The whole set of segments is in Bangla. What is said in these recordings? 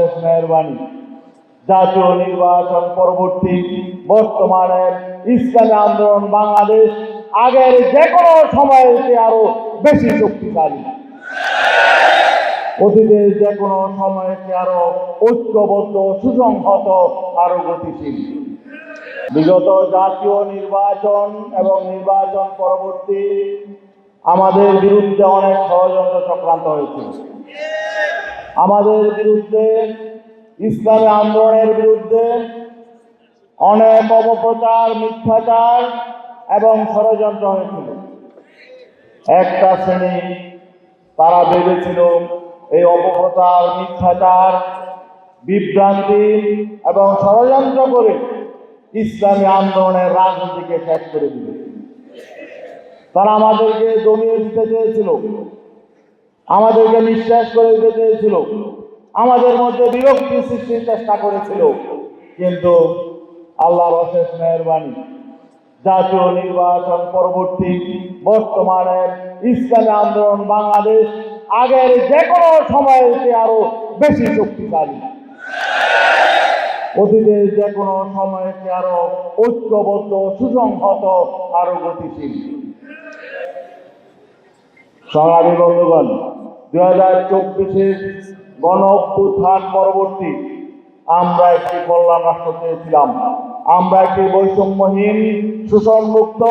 অশেষ মেহেরবানি জাতীয় নির্বাচন পরবর্তী বর্তমানে ইসলামী আন্দোলন বাংলাদেশ আগের যে কোনো সময়েতে আরো বেশি শক্তিশালী, অতীতের যে কোনো সময়কে আরো ঐক্যবদ্ধ, সুসংহত, আরো গতিশীল। বিগত জাতীয় নির্বাচন এবং নির্বাচন পরবর্তী আমাদের বিরুদ্ধে অনেক ষড়যন্ত্র চক্রান্ত হয়েছে। আমাদের বিরুদ্ধে, ইসলামী আন্দোলনের বিরুদ্ধে অনেক অপপ্রচার, মিথ্যাচার এবং ষড়যন্ত্র হয়েছিল। একটা শ্রেণী তারা ভেবেছিল এই অপপ্রচার, মিথ্যাচার, বিভ্রান্তি এবং ষড়যন্ত্র করে ইসলামী আন্দোলনের রাজনীতিকে শেষ করে দিবে। তারা আমাদেরকে দমিয়ে দিতে চেয়েছিল, আমাদেরকে নিঃশ্বাস করে দিতে চেয়েছিল, আমাদের মধ্যে বিরক্তি সৃষ্টির চেষ্টা করেছিল। কিন্তু আল্লাহর অশেষ মেহেরবানি জাতীয় নির্বাচন পরবর্তী বর্তমানে ইসলামী আন্দোলন বাংলাদেশ আগের যে কোনো সময়েতে আরো বেশি শক্তিশালী, অতীতের যে কোনো সময়কে আরো ঐক্যবদ্ধ, সুসংহত, আরো গতিশীল। সংগ্রামী বন্ধুগণ, 2024-এর গণ অভ্যুত্থান পরবর্তী আমরা একটি কল্যাণ রাষ্ট্র চেয়েছিলাম, আমরা একটি বৈষম্যহীন, শোষণমুক্ত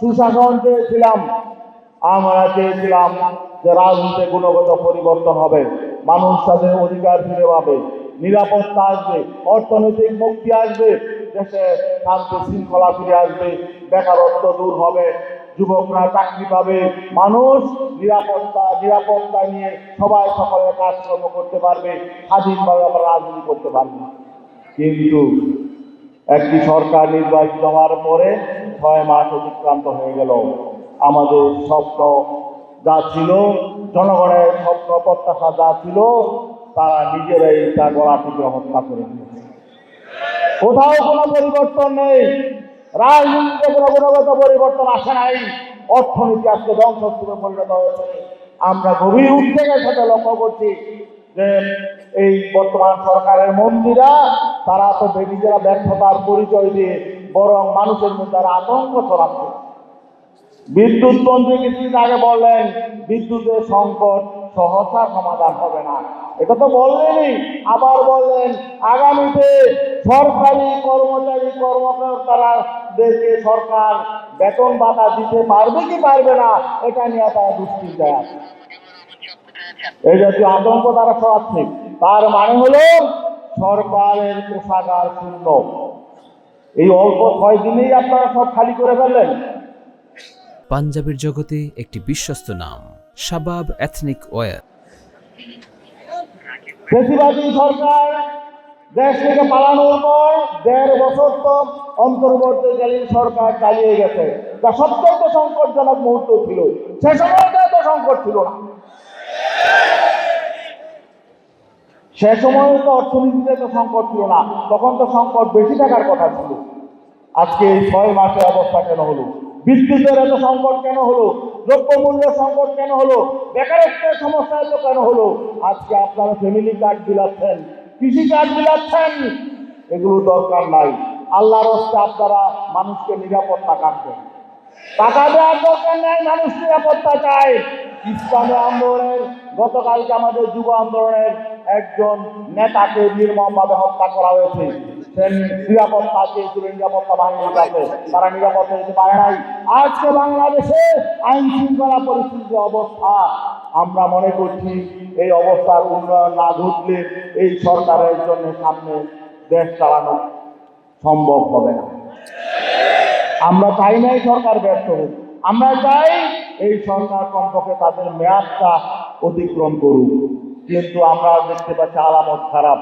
সুশাসন চেয়েছিলাম। আমরা চেয়েছিলাম যে রাজনীতিতে গুণগত পরিবর্তন হবে, মানুষ তাদের অধিকার ফিরে পাবে, নিরাপত্তা আসবে, অর্থনৈতিক মুক্তি আসবে, দেশে শান্তি শৃঙ্খলা ফিরে আসবে, বেকারত্ব দূর হবে, যুবকরা চাকরি পাবে, মানুষ নিরাপত্তা নিয়ে সবাই সকলের কাজকর্ম করতে পারবে, স্বাধীনভাবে আমরা রাজনীতি করতে পারবে। কিন্তু একটি সরকার নির্বাচিত হওয়ার পরে 6 মাস অতিক্রান্ত হয়ে গেল। আমাদের স্বপ্ন যা ছিল, জনগণের স্বপ্ন প্রত্যাশা যা ছিল, তারা নিজেরাই তা গলা টিপে হত্যা করে দিয়েছে। কোথাও কোনো পরিবর্তন নেই, রাজনীতিতে কোনো গুণগত পরিবর্তন আসে নাই, অর্থনীতি আজকে ধ্বংসস্তূপে পরিণত হয়েছে। আমরা গভীর উদ্বেগের সাথে লক্ষ্য করছি যে এই বর্তমান সরকারের মন্ত্রীরা তারা তো নিজেরা ব্যর্থতার পরিচয় দিয়ে বরং মানুষের মধ্যে আতঙ্ক ছড়াচ্ছে। বিদ্যুৎ মন্ত্রী কিছুদিন আগে বললেন বিদ্যুতের সংকট সহসা সমাধান হবে না, এটা তো বললেনই। আবার বললেন আগামীতে সরকারি কর্মচারী কর্মকর্তারা দেশে সরকার বেতন ভাতা দিতে পারবে কি পারবে না, এটা নিয়ে তারা দুশ্চিন্তায় আছে। এই জাতীয় আতঙ্ক তারা ছড়াচ্ছে। তার মানে হলো সরকারের কোষাগার শূন্য। এই অল্প 6 দিনেই আপনারা সব খালি করে ফেললেন। পাঞ্জাবের জগতে একটি বিশ্বস্ত নাম, শাবাব এথনিক ওয়্যার। ফ্যাসিবাদী সরকার দেশ থেকে পালানোর পর 1.5 বছর তো অন্তর্বর্তীকালীন সরকার চালিয়ে গেছে, যা সবচেয়ে সংকটজনক মুহূর্ত ছিল। সে সময়টা তো সংকট ছিল না, সে সময় তো অর্থনীতিতে তো সংকট ছিল না, তখন তো সংকট বেশি থাকার কথা ছিল। আজকে এই 6 মাসের অবস্থা কেন হলো? বিদ্যুতের এত সংকট কেন হলো? দ্রব্যমূল্য সংকট কেন হলো? বেকারত্বের সমস্যা এত কেন হলো? আজকে আপনারা ফ্যামিলি কার্ড বিলাচ্ছেন, কৃষি কার্ড বিলাচ্ছেন, এগুলো দরকার নাই। আল্লাহর রাস্তায় আপনারা মানুষকে নিরাপত্তা কাটবেন, টাকা দেওয়ার দরকার নাই, মানুষ নিরাপত্তা চায়। ইসলামী আন্দোলনের গতকালকে আমাদের যুব আন্দোলনের একজন নেতাকে নির্মমভাবে হত্যা করা হয়েছে। নিরাপত্তা চেয়েছিলেন নিরাপত্তা বাহিনীর কাছে, তারা নিরাপত্তা দিতে পারে নাই। আজকে বাংলাদেশে আইন শৃঙ্খলা পরিস্থিতির অবস্থা, আমরা মনে করছি এই অবস্থার উন্নয়ন না ঘটলে এই সরকারের জন্য সামনে দেশ চালানো সম্ভব হবে না। আমরা চাই না এই সরকার ব্যর্থ হোক, আমরা চাই এই সরকার কমপক্ষে তাদের মেয়াদটা অতিক্রম করুক। কিন্তু আমরা দেখতে পাচ্ছি আলামত খারাপ।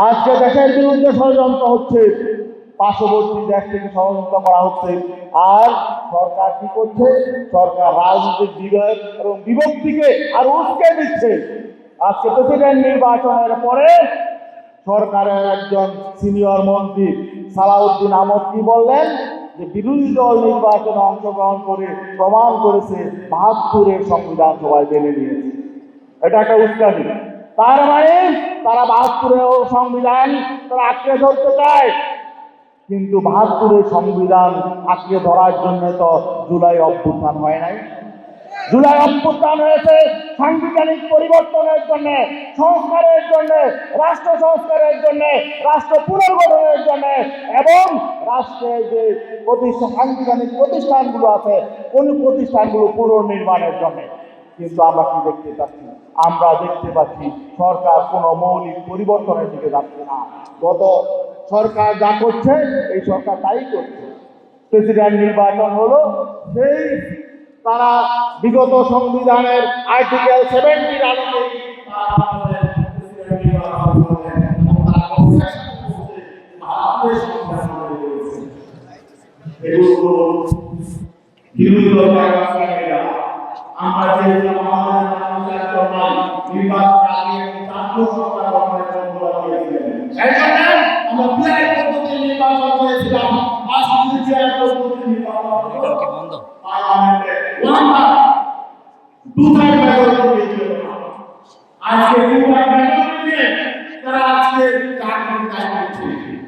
আজকে দেশের বিরুদ্ধে ষড়যন্ত্র হচ্ছে, পার্শ্ববর্তী দেশ থেকে ষড়যন্ত্র করা হচ্ছে। আর সরকার কি করছে? সরকার রাজনৈতিক বিভেদ এবং বিভক্তিকে আর উস্কে দিচ্ছে। আজকে প্রেসিডেন্ট নির্বাচনের পরে সরকারের একজন সিনিয়র মন্ত্রী সালাউদ্দিন আহমদ কি বললেন? যে বিরোধী দল নির্বাচনে অংশগ্রহণ করে প্রমাণ করেছে ৭২-এর সংবিধান সবাই মেনে নিয়েছে। এটা একটা উস্কানি। তার মানে তারা ৭২-এর সংবিধান তারা আঁকড়ে ধরতে চায়, কিন্তু ৭২-এর সংবিধান আঁকড়ে ধরার জন্য তো জুলাই অভ্যুত্থান হয় নাই। জুলাই অভ্যুত্থান হয়েছে সাংবিধানিক পরিবর্তনের জন্য, সংস্কারের জন্য, রাষ্ট্র সংস্কারের জন্য, রাষ্ট্র পুনর্গঠনের জন্য এবং রাষ্ট্রের যে সাংবিধানিক প্রতিষ্ঠানগুলো আছে কোন প্রতিষ্ঠানগুলো পুনর্নির্মাণের জন্য। কিন্তু আমরা কি দেখতে পাচ্ছি? আমরা দেখতে পাচ্ছি সরকার কোনো মৌলিক পরিবর্তনের দিকে যাচ্ছে না। গত সরকার যা করছে এই সরকার তাই করছে। প্রেসিডেন্ট নির্বাচন হলো, সেই তারা বিগত সংবিধানের আর্টিকেল 70 আলোকে আমরা যে আজকে তারা আজকে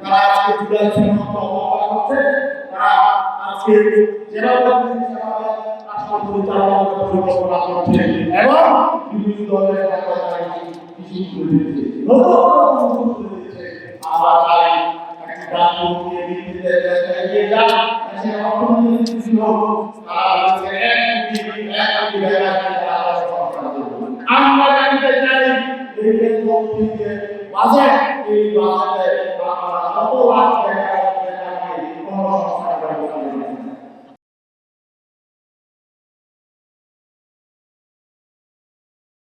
তারা আজকে জুলাই হচ্ছে, তারা আজকে যেভাবে রাষ্ট্র পরিচালনা পরিকল্পনা করছে এবং বিভিন্ন দলের আমরা চাই একটা আমরা জানতে চাই এই বাজেট, এই বাজেটে আপনারা কত লাখ টাকা